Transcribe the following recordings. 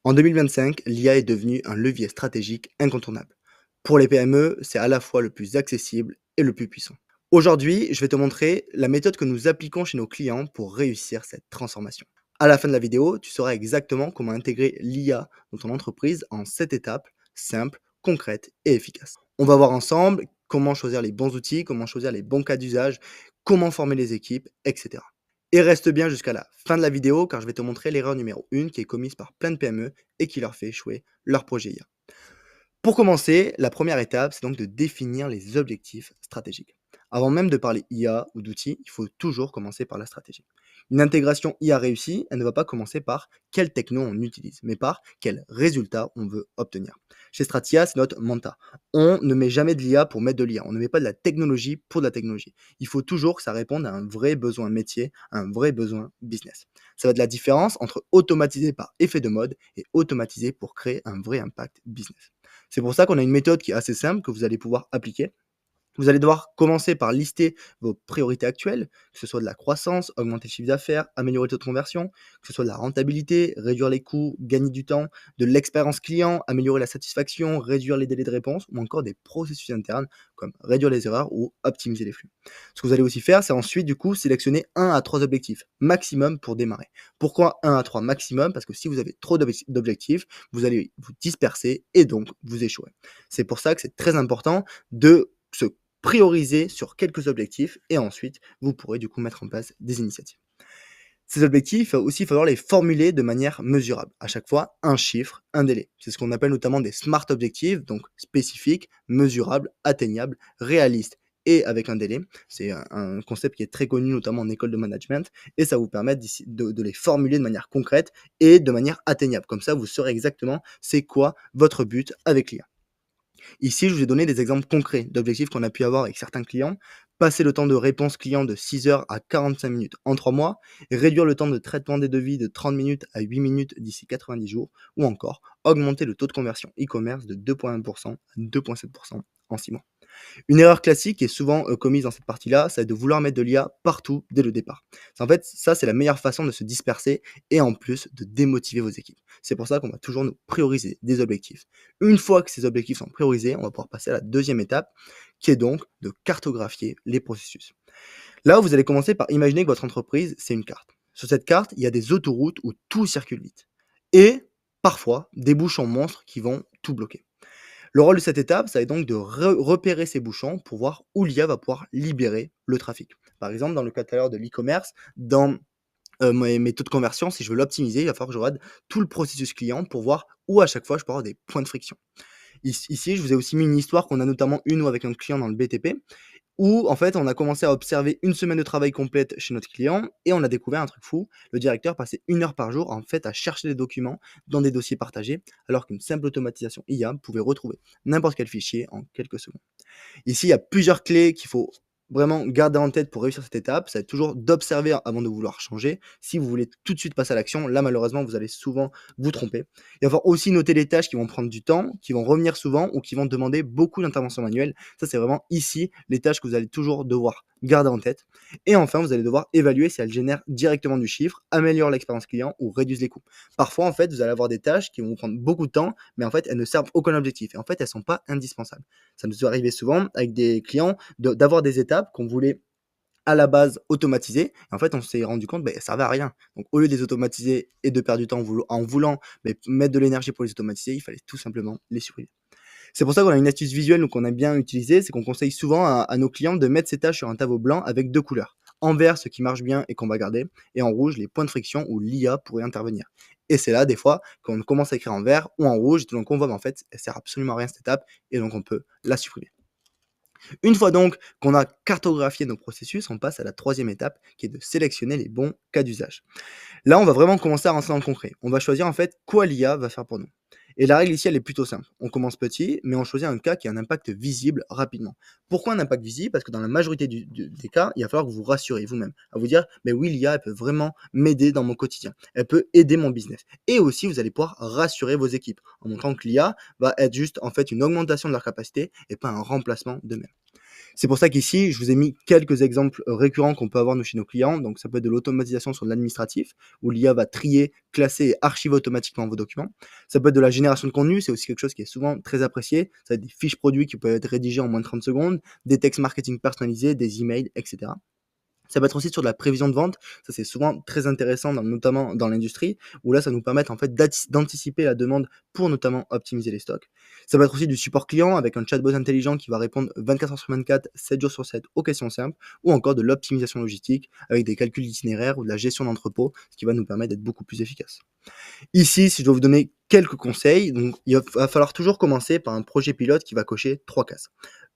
En 2025, l'IA est devenue un levier stratégique incontournable. Pour les PME, c'est à la fois le plus accessible et le plus puissant. Aujourd'hui, je vais te montrer la méthode que nous appliquons chez nos clients pour réussir cette transformation. À la fin de la vidéo, tu sauras exactement comment intégrer l'IA dans ton entreprise en 7 étapes simples, concrètes et efficaces. On va voir ensemble comment choisir les bons outils, comment choisir les bons cas d'usage, comment former les équipes, etc. Et reste bien jusqu'à la fin de la vidéo car je vais te montrer l'erreur numéro 1 qui est commise par plein de PME et qui leur fait échouer leur projet IA. Pour commencer, la première étape, c'est donc de définir les objectifs stratégiques. Avant même de parler IA ou d'outils, il faut toujours commencer par la stratégie. Une intégration IA réussie, elle ne va pas commencer par quelle techno on utilise, mais par quel résultat on veut obtenir. Chez Stratia, c'est notre manta. On ne met jamais de l'IA pour mettre de l'IA. On ne met pas de la technologie pour de la technologie. Il faut toujours que ça réponde à un vrai besoin métier, à un vrai besoin business. Ça va être la différence entre automatiser par effet de mode et automatiser pour créer un vrai impact business. C'est pour ça qu'on a une méthode qui est assez simple que vous allez pouvoir appliquer. Vous allez devoir commencer par lister vos priorités actuelles, que ce soit de la croissance, augmenter le chiffre d'affaires, améliorer le taux de conversion, que ce soit de la rentabilité, réduire les coûts, gagner du temps, de l'expérience client, améliorer la satisfaction, réduire les délais de réponse ou encore des processus internes comme réduire les erreurs ou optimiser les flux. Ce que vous allez aussi faire, c'est ensuite du coup sélectionner 1 à 3 objectifs maximum pour démarrer. Pourquoi 1 à 3 maximum? Parce que si vous avez trop d'objectifs, vous allez vous disperser et donc vous échouer. C'est pour ça que c'est très important de se prioriser sur quelques objectifs et ensuite, vous pourrez du coup mettre en place des initiatives. Ces objectifs, il va aussi falloir les formuler de manière mesurable. À chaque fois, un chiffre, un délai. C'est ce qu'on appelle notamment des SMART objectifs, donc spécifiques, mesurables, atteignables, réalistes et avec un délai. C'est un concept qui est très connu notamment en école de management et ça vous permet de les formuler de manière concrète et de manière atteignable. Comme ça, vous saurez exactement c'est quoi votre but avec l'IA. Ici, je vous ai donné des exemples concrets d'objectifs qu'on a pu avoir avec certains clients. Passer le temps de réponse client de 6 heures à 45 minutes en 3 mois, réduire le temps de traitement des devis de 30 minutes à 8 minutes d'ici 90 jours, ou encore augmenter le taux de conversion e-commerce de 2,1% à 2,7% en 6 mois. Une erreur classique qui est souvent commise dans cette partie-là, c'est de vouloir mettre de l'IA partout dès le départ. En fait, ça, c'est la meilleure façon de se disperser et en plus de démotiver vos équipes. C'est pour ça qu'on va toujours nous prioriser des objectifs. Une fois que ces objectifs sont priorisés, on va pouvoir passer à la deuxième étape, qui est donc de cartographier les processus. Là, vous allez commencer par imaginer que votre entreprise, c'est une carte. Sur cette carte, il y a des autoroutes où tout circule vite. Et parfois, des bouchons monstres qui vont tout bloquer. Le rôle de cette étape, ça va être donc de repérer ces bouchons pour voir où l'IA va pouvoir libérer le trafic. Par exemple, dans le cas tout à l'heure de l'e-commerce, dans mes taux de conversion, si je veux l'optimiser, il va falloir que je regarde tout le processus client pour voir où à chaque fois je peux avoir des points de friction. Ici, je vous ai aussi mis une histoire qu'on a notamment une avec un client dans le BTP où en fait, on a commencé à observer une semaine de travail complète chez notre client et on a découvert un truc fou. Le directeur passait 1 heure par jour en fait à chercher des documents dans des dossiers partagés, alors qu'une simple automatisation IA pouvait retrouver n'importe quel fichier en quelques secondes. Ici, il y a plusieurs clés qu'il faut vraiment garder en tête pour réussir cette étape. Ça va être toujours d'observer avant de vouloir changer. Si vous voulez tout de suite passer à l'action, là, malheureusement, vous allez souvent vous tromper. Il va falloir aussi noter les tâches qui vont prendre du temps, qui vont revenir souvent ou qui vont demander beaucoup d'intervention manuelle. Ça, c'est vraiment ici les tâches que vous allez toujours devoir garder en tête. Et enfin, vous allez devoir évaluer si elles génèrent directement du chiffre, améliorent l'expérience client ou réduisent les coûts. Parfois, en fait, vous allez avoir des tâches qui vont vous prendre beaucoup de temps, mais en fait, elles ne servent aucun objectif. Et en fait, elles ne sont pas indispensables. Ça nous est arrivé souvent avec des clients d'avoir des étapes qu'on voulait à la base automatiser. En fait, on s'est rendu compte, ça servait à rien. Donc, au lieu de les automatiser et de perdre du temps en voulant mettre de l'énergie pour les automatiser, il fallait tout simplement les supprimer. C'est pour ça qu'on a une astuce visuelle qu'on aime bien utiliser, c'est qu'on conseille souvent à nos clients de mettre ces tâches sur un tableau blanc avec 2 couleurs. En vert, ce qui marche bien et qu'on va garder, et en rouge, les points de friction où l'IA pourrait intervenir. Et c'est là, des fois, qu'on commence à écrire en vert ou en rouge, et tout donc on voit, en fait, elle sert absolument à rien cette étape, et donc on peut la supprimer. Une fois donc qu'on a cartographié nos processus, on passe à la troisième étape, qui est de sélectionner les bons cas d'usage. Là, on va vraiment commencer à rentrer dans le concret. On va choisir en fait quoi l'IA va faire pour nous. Et la règle ici, elle est plutôt simple. On commence petit, mais on choisit un cas qui a un impact visible rapidement. Pourquoi un impact visible? Parce que dans la majorité des cas, il va falloir que vous vous rassurez vous-même, à vous dire, mais oui, l'IA, elle peut vraiment m'aider dans mon quotidien. Elle peut aider mon business. Et aussi, vous allez pouvoir rassurer vos équipes en montrant que l'IA va être juste en fait une augmentation de leur capacité et pas un remplacement d'eux-mêmes. C'est pour ça qu'ici, je vous ai mis quelques exemples récurrents qu'on peut avoir nous chez nos clients. Donc ça peut être de l'automatisation sur de l'administratif, où l'IA va trier, classer et archiver automatiquement vos documents. Ça peut être de la génération de contenu, c'est aussi quelque chose qui est souvent très apprécié. Ça va être des fiches produits qui peuvent être rédigées en moins de 30 secondes, des textes marketing personnalisés, des emails, etc. Ça peut être aussi sur de la prévision de vente. Ça, c'est souvent très intéressant, notamment dans l'industrie, où là, ça nous permet en fait d'anticiper la demande pour notamment optimiser les stocks. Ça va être aussi du support client avec un chatbot intelligent qui va répondre 24 heures sur 24, 7 jours sur 7 aux questions simples, ou encore de l'optimisation logistique avec des calculs d'itinéraire ou de la gestion d'entrepôt, ce qui va nous permettre d'être beaucoup plus efficace. Ici, si je dois vous donner quelques conseils, donc il va falloir toujours commencer par un projet pilote qui va cocher 3 cases.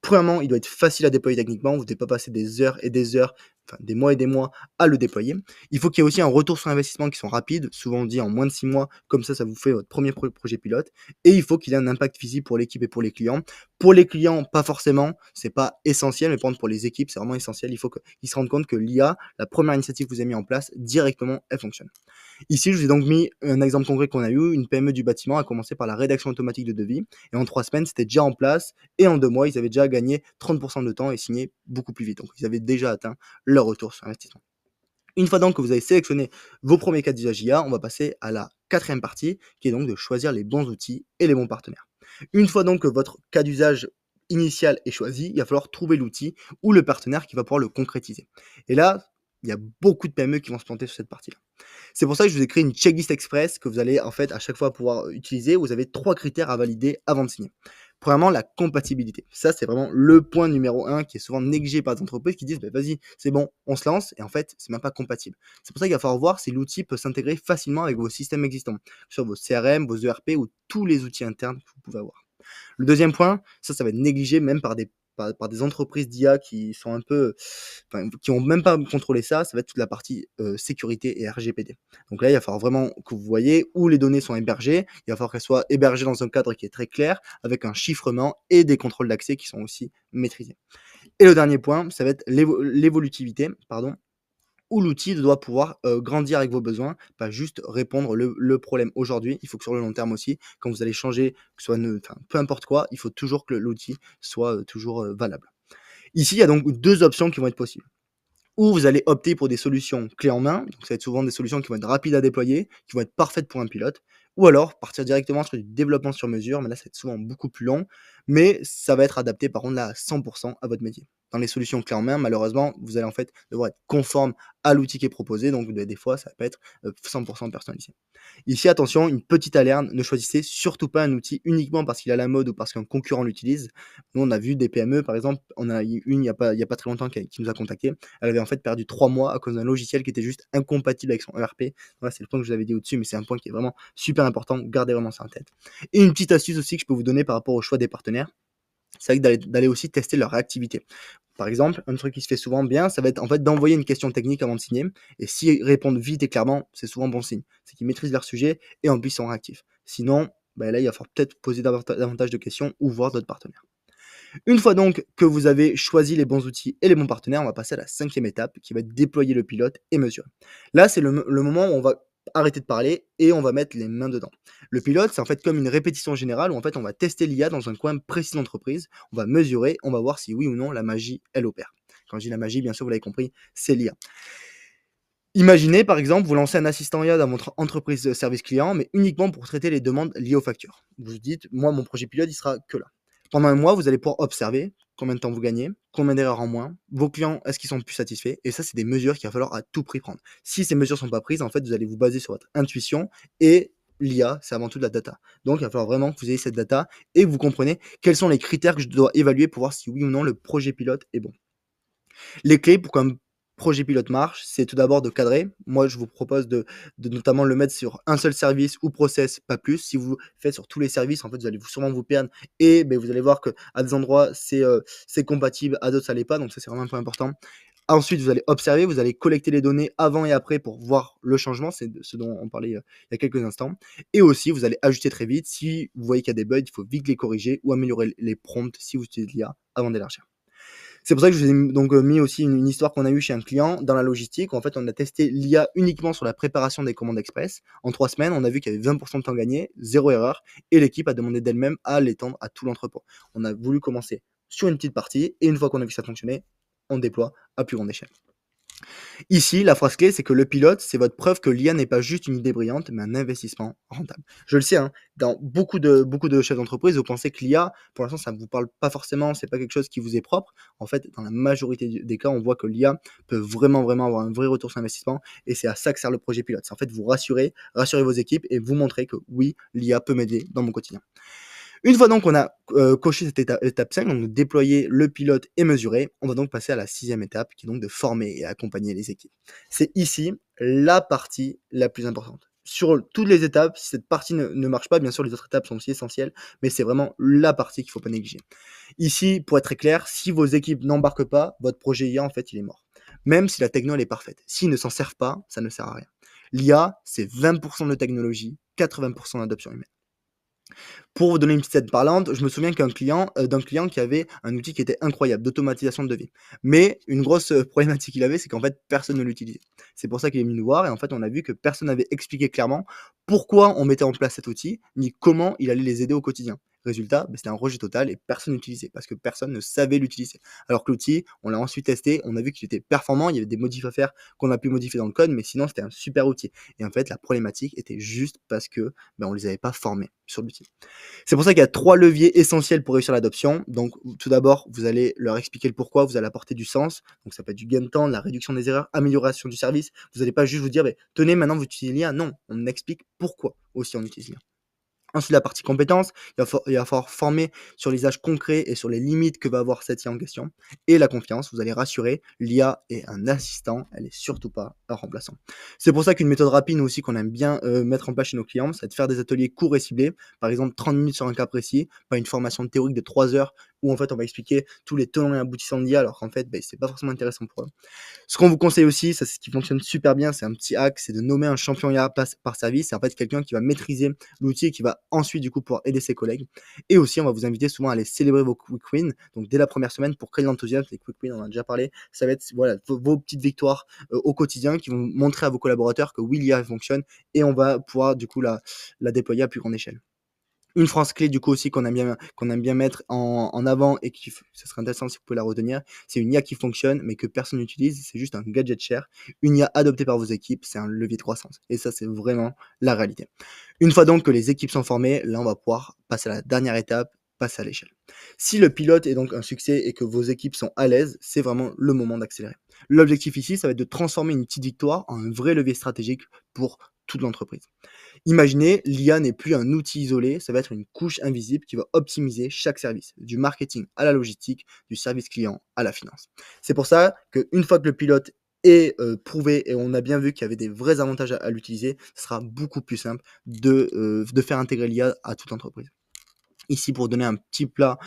Premièrement, il doit être facile à déployer techniquement, vous ne devez pas passer des heures et des heures, enfin des mois et des mois à le déployer. Il faut qu'il y ait aussi un retour sur investissement qui soit rapide, souvent on dit en moins de 6 mois, comme ça vous fait votre premier projet pilote. Et il faut qu'il ait un impact visible pour l'équipe et pour les clients. Pour les clients, pas forcément, c'est pas essentiel, mais par contre pour les équipes, c'est vraiment essentiel. Il faut qu'ils se rendent compte que l'IA, la première initiative que vous avez mis en place, directement, elle fonctionne. Ici, je vous ai donc mis un exemple concret qu'on a eu. Une PME du bâtiment a commencé par la rédaction automatique de devis et en 3 semaines, c'était déjà en place et en 2 mois, ils avaient déjà gagné 30% de temps et signé beaucoup plus vite. Donc, ils avaient déjà atteint leur retour sur investissement. Une fois donc que vous avez sélectionné vos premiers cas d'usage IA, on va passer à la quatrième partie qui est donc de choisir les bons outils et les bons partenaires. Une fois donc que votre cas d'usage initial est choisi, il va falloir trouver l'outil ou le partenaire qui va pouvoir le concrétiser. Et là, il y a beaucoup de PME qui vont se planter sur cette partie-là. C'est pour ça que je vous ai créé une checklist express que vous allez en fait à chaque fois pouvoir utiliser. Vous avez 3 critères à valider avant de signer. Premièrement, la compatibilité. Ça, c'est vraiment le point numéro 1 qui est souvent négligé par des entreprises qui disent bah, vas-y, c'est bon, on se lance, et en fait, c'est même pas compatible. C'est pour ça qu'il va falloir voir si l'outil peut s'intégrer facilement avec vos systèmes existants, sur vos CRM, vos ERP ou tous les outils internes que vous pouvez avoir. Le deuxième point, ça va être négligé même par des entreprises d'IA qui sont un peu, enfin, qui ont même pas contrôlé ça. Ça va être toute la partie sécurité et RGPD. Donc là, il va falloir vraiment que vous voyez où les données sont hébergées. Il va falloir qu'elles soient hébergées dans un cadre qui est très clair, avec un chiffrement et des contrôles d'accès qui sont aussi maîtrisés. Et le dernier point, ça va être l'évolutivité, pardon, où l'outil doit pouvoir grandir avec vos besoins, pas juste répondre le problème aujourd'hui. Il faut que sur le long terme aussi, quand vous allez changer, que ce soit peu importe quoi, il faut toujours que l'outil soit toujours valable. Ici, il y a donc 2 options qui vont être possibles. Ou vous allez opter pour des solutions clés en main, donc ça va être souvent des solutions qui vont être rapides à déployer, qui vont être parfaites pour un pilote, ou alors partir directement sur du développement sur mesure, mais là ça va être souvent beaucoup plus long, mais ça va être adapté par contre là à 100% à votre métier. Dans les solutions clés en main, malheureusement, vous allez en fait devoir être conforme à l'outil qui est proposé, donc des fois ça peut être 100% personnalisé. Ici, attention, une petite alerte, ne choisissez surtout pas un outil uniquement parce qu'il est à la mode ou parce qu'un concurrent l'utilise. Nous, on a vu des PME, par exemple, on a eu une il y a pas très longtemps qui nous a contacté. Elle avait en fait perdu 3 mois à cause d'un logiciel qui était juste incompatible avec son ERP. Voilà, c'est le point que je vous avais dit au-dessus, mais c'est un point qui est vraiment super important. Gardez vraiment ça en tête. Et une petite astuce aussi que je peux vous donner par rapport au choix des partenaires, c'est vrai que d'aller aussi tester leur réactivité. Par exemple, un truc qui se fait souvent bien, ça va être en fait d'envoyer une question technique avant de signer. Et s'ils répondent vite et clairement, c'est souvent bon signe. C'est qu'ils maîtrisent leur sujet et en plus ils sont réactifs. Sinon, ben là, il va falloir peut-être poser davantage de questions ou voir d'autres partenaires. Une fois donc que vous avez choisi les bons outils et les bons partenaires, on va passer à la cinquième étape qui va être déployer le pilote et mesurer. Là, c'est le moment où on va arrêter de parler et on va mettre les mains dedans. Le pilote, c'est en fait comme une répétition générale où en fait on va tester l'IA dans un coin précis d'entreprise, on va mesurer, on va voir si oui ou non la magie, elle opère. Quand je dis la magie, bien sûr, vous l'avez compris, c'est l'IA. Imaginez par exemple, vous lancez un assistant IA dans votre entreprise de service client, mais uniquement pour traiter les demandes liées aux factures. Vous vous dites, moi mon projet pilote, il sera que là. Pendant un mois, vous allez pouvoir observer combien de temps vous gagnez, combien d'erreurs en moins, vos clients, est-ce qu'ils sont plus satisfaits? Et ça, c'est des mesures qu'il va falloir à tout prix prendre. Si ces mesures ne sont pas prises, en fait, vous allez vous baser sur votre intuition et l'IA, c'est avant tout de la data. Donc, il va falloir vraiment que vous ayez cette data et que vous compreniez quels sont les critères que je dois évaluer pour voir si oui ou non le projet pilote est bon. Les clés pour qu'un projet pilote marche, c'est tout d'abord de cadrer. Moi, je vous propose de notamment le mettre sur un seul service ou process, pas plus. Si vous faites sur tous les services, en fait, vous allez sûrement vous perdre et vous allez voir qu'à des endroits, c'est compatible, à d'autres, ça l'est pas. Donc ça, c'est vraiment un point important. Ensuite, vous allez observer, vous allez collecter les données avant et après pour voir le changement. C'est ce dont on parlait, il y a quelques instants. Et aussi, vous allez ajuster très vite. Si vous voyez qu'il y a des bugs, il faut vite les corriger ou améliorer les prompts si vous utilisez l'IA avant d'élargir. C'est pour ça que je vous ai donc mis aussi une histoire qu'on a eue chez un client dans la logistique. En fait, on a testé l'IA uniquement sur la préparation des commandes express. En 3 semaines, on a vu qu'il y avait 20% de temps gagné, 0 erreur, et l'équipe a demandé d'elle-même à l'étendre à tout l'entrepôt. On a voulu commencer sur une petite partie et une fois qu'on a vu ça fonctionner, on déploie à plus grande échelle. Ici, la phrase clé, c'est que le pilote, c'est votre preuve que l'IA n'est pas juste une idée brillante, mais un investissement rentable. Je le sais, hein, dans beaucoup de chefs d'entreprise, vous pensez que l'IA, pour l'instant, ça ne vous parle pas forcément, c'est pas quelque chose qui vous est propre. En fait, dans la majorité des cas, on voit que l'IA peut vraiment avoir un vrai retour sur investissement et c'est à ça que sert le projet pilote. C'est en fait vous rassurer vos équipes et vous montrer que oui, l'IA peut m'aider dans mon quotidien. Une fois donc qu'on a coché cette étape 5, donc de déployer le pilote et mesurer, on va donc passer à la 6e étape qui est donc de former et accompagner les équipes. C'est ici la partie la plus importante. Sur toutes les étapes, si cette partie ne marche pas, bien sûr les autres étapes sont aussi essentielles, mais c'est vraiment la partie qu'il ne faut pas négliger. Ici, pour être très clair, si vos équipes n'embarquent pas, votre projet IA en fait il est mort. Même si la techno elle est parfaite. S'ils ne s'en servent pas, ça ne sert à rien. L'IA, c'est 20% de technologie, 80% d'adoption humaine. Pour vous donner une petite aide parlante, je me souviens d'un client qui avait un outil qui était incroyable, d'automatisation de devis. Mais une grosse problématique qu'il avait, c'est qu'en fait, personne ne l'utilisait. C'est pour ça qu'il est venu nous voir et en fait, on a vu que personne n'avait expliqué clairement pourquoi on mettait en place cet outil, ni comment il allait les aider au quotidien. Résultat, c'était un rejet total et personne n'utilisait parce que personne ne savait l'utiliser. Alors que l'outil, on l'a ensuite testé, on a vu qu'il était performant, il y avait des modifs à faire qu'on a pu modifier dans le code, mais sinon c'était un super outil. Et en fait, la problématique était juste parce que on les avait pas formés sur l'outil. C'est pour ça qu'il y a 3 leviers essentiels pour réussir l'adoption. Donc, tout d'abord, vous allez leur expliquer le pourquoi, vous allez apporter du sens. Donc, ça peut être du gain de temps, de la réduction des erreurs, amélioration du service. Vous n'allez pas juste vous dire, tenez, maintenant vous utilisez l'IA. Non, on explique pourquoi aussi on utilise l'IA. Ensuite, la partie compétences, il va falloir former sur l'usage concret et sur les limites que va avoir cette IA en question. Et la confiance, vous allez rassurer, l'IA est un assistant, elle n'est surtout pas un remplaçant. C'est pour ça qu'une méthode rapide, nous aussi, qu'on aime bien mettre en place chez nos clients, c'est de faire des ateliers courts et ciblés, par exemple 30 minutes sur un cas précis, pas une formation théorique de 3 heures où en fait on va expliquer tous les tenants et aboutissants de l'IA alors qu'en fait c'est pas forcément intéressant pour eux. Ce qu'on vous conseille aussi, ça c'est ce qui fonctionne super bien, c'est un petit hack, c'est de nommer un champion IA par service. C'est en fait quelqu'un qui va maîtriser l'outil et qui va ensuite du coup pouvoir aider ses collègues. Et aussi, on va vous inviter souvent à aller célébrer vos quick wins. Donc dès la première semaine, pour créer de l'enthousiasme, les quick wins, on en a déjà parlé, ça va être voilà, vos petites victoires au quotidien qui vont montrer à vos collaborateurs que oui, l'IA fonctionne et on va pouvoir du coup la déployer à plus grande échelle. Une phrase clé du coup aussi qu'on aime bien mettre en avant et qui ça serait intéressant si vous pouvez la retenir, c'est une IA qui fonctionne mais que personne n'utilise, c'est juste un gadget cher. Une IA adoptée par vos équipes, c'est un levier de croissance et ça, c'est vraiment la réalité. Une fois donc que les équipes sont formées, là, on va pouvoir passer à la dernière étape, passer à l'échelle. Si le pilote est donc un succès et que vos équipes sont à l'aise, c'est vraiment le moment d'accélérer. L'objectif ici, ça va être de transformer une petite victoire en un vrai levier stratégique pour toute l'entreprise. Imaginez, l'IA n'est plus un outil isolé, ça va être une couche invisible qui va optimiser chaque service, du marketing à la logistique, du service client à la finance. C'est pour ça qu'une fois que le pilote est prouvé et on a bien vu qu'il y avait des vrais avantages à l'utiliser, ce sera beaucoup plus simple de faire intégrer l'IA à toute entreprise. Ici, pour donner un petit plan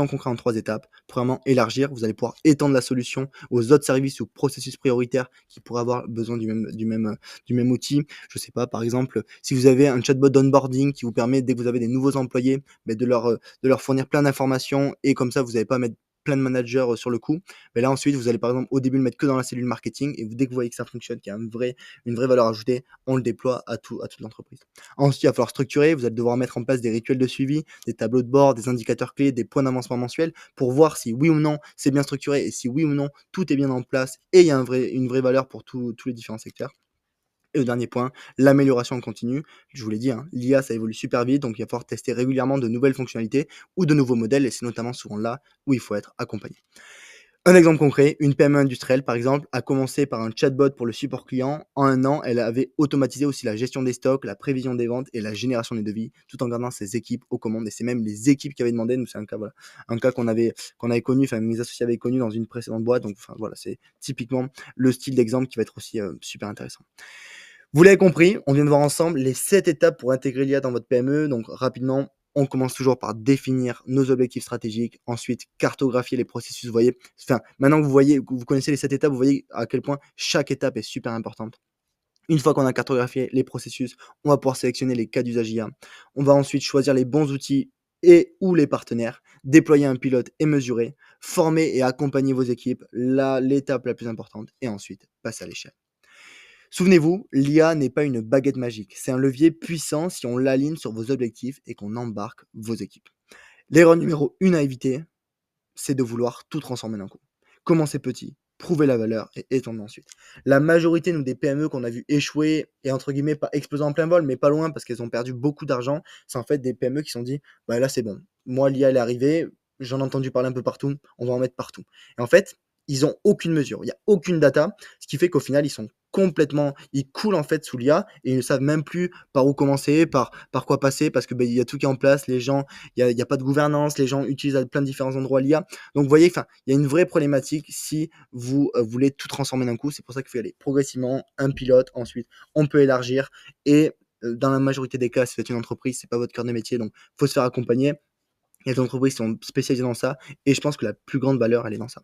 concret en 3 étapes. Premièrement, élargir. Vous allez pouvoir étendre la solution aux autres services ou processus prioritaires qui pourraient avoir besoin du même outil. Je sais pas, par exemple, si vous avez un chatbot d'onboarding qui vous permet, dès que vous avez des nouveaux employés, de leur fournir plein d'informations et comme ça, vous n'avez pas à mettre plein de managers sur le coup. Mais là, ensuite, vous allez par exemple au début le mettre que dans la cellule marketing et dès que vous voyez que ça fonctionne, qu'il y a une vraie valeur ajoutée, on le déploie à toute l'entreprise. Ensuite, il va falloir structurer. Vous allez devoir mettre en place des rituels de suivi, des tableaux de bord, des indicateurs clés, des points d'avancement mensuels pour voir si oui ou non c'est bien structuré et si oui ou non tout est bien en place et il y a une vraie valeur pour tous les différents secteurs. Et le dernier point, l'amélioration en continu. Je vous l'ai dit, hein, l'IA ça évolue super vite, donc il va falloir tester régulièrement de nouvelles fonctionnalités ou de nouveaux modèles et c'est notamment souvent là où il faut être accompagné. Un exemple concret, une PME industrielle, par exemple, a commencé par un chatbot pour le support client. En un an, elle avait automatisé aussi la gestion des stocks, la prévision des ventes et la génération des devis, tout en gardant ses équipes aux commandes. Et c'est même les équipes qui avaient demandé. Nous, c'est un cas qu'on avait connu, enfin mes associés avaient connu dans une précédente boîte. Donc, enfin voilà, c'est typiquement le style d'exemple qui va être aussi super intéressant. Vous l'avez compris, on vient de voir ensemble les 7 étapes pour intégrer l'IA dans votre PME. Donc rapidement, on commence toujours par définir nos objectifs stratégiques, ensuite cartographier les processus. Vous voyez, enfin, maintenant que vous connaissez les 7 étapes, vous voyez à quel point chaque étape est super importante. Une fois qu'on a cartographié les processus, on va pouvoir sélectionner les cas d'usage IA. On va ensuite choisir les bons outils et ou les partenaires, déployer un pilote et mesurer, former et accompagner vos équipes, là l'étape la plus importante, et ensuite passer à l'échelle. Souvenez-vous, l'IA n'est pas une baguette magique, c'est un levier puissant si on l'aligne sur vos objectifs et qu'on embarque vos équipes. L'erreur numéro 1 à éviter, c'est de vouloir tout transformer d'un coup. Commencez petit, prouver la valeur et étendre ensuite. La majorité, nous, des PME qu'on a vu échouer et entre guillemets pas exploser en plein vol, mais pas loin parce qu'elles ont perdu beaucoup d'argent, c'est en fait des PME qui se sont dit: «Bah, là, c'est bon. Moi, l'IA, elle est arrivée, j'en ai entendu parler un peu partout, on va en mettre partout». Et en fait, ils ont aucune mesure, il y a aucune data, ce qui fait qu'au final, ils coulent en fait sous l'IA et ils ne savent même plus par où commencer, par quoi passer parce que, il y a tout qui est en place, les gens il y a pas de gouvernance, les gens utilisent à plein de différents endroits l'IA. Donc vous voyez, enfin, il y a une vraie problématique si vous, voulez tout transformer d'un coup. C'est pour ça qu'il faut y aller progressivement, un pilote, ensuite on peut élargir et dans la majorité des cas, si vous êtes une entreprise, c'est pas votre cœur de métier, donc faut se faire accompagner. Il y a des entreprises qui sont spécialisées dans ça et je pense que la plus grande valeur, elle est dans ça.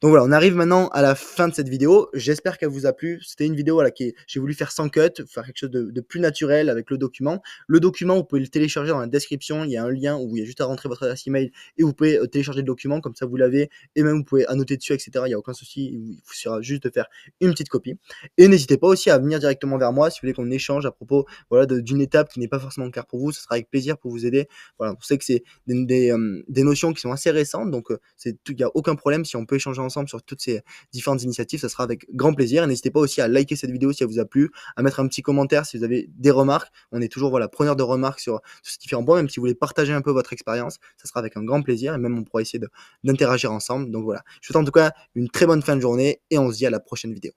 Donc voilà, on arrive maintenant à la fin de cette vidéo. J'espère qu'elle vous a plu. C'était une vidéo voilà, j'ai voulu faire sans cut, faire quelque chose de plus naturel avec le document. Le document, vous pouvez le télécharger dans la description. Il y a un lien où il y a juste à rentrer votre adresse email et vous pouvez télécharger le document. Comme ça, vous l'avez et même vous pouvez annoter dessus, etc. Il n'y a aucun souci. Il vous suffira juste de faire une petite copie. Et n'hésitez pas aussi à venir directement vers moi si vous voulez qu'on échange à propos voilà, d'une étape qui n'est pas forcément claire pour vous. Ce sera avec plaisir pour vous aider. Voilà, on sait que c'est des notions qui sont assez récentes, donc il n'y a aucun problème si on peut échanger ensemble sur toutes ces différentes initiatives, ça sera avec grand plaisir. Et n'hésitez pas aussi à liker cette vidéo si elle vous a plu, à mettre un petit commentaire si vous avez des remarques. On est toujours voilà, preneur de remarques sur ces différents points, même si vous voulez partager un peu votre expérience, ça sera avec un grand plaisir et même on pourra essayer d'interagir ensemble. Donc voilà, je vous souhaite en tout cas une très bonne fin de journée et on se dit à la prochaine vidéo.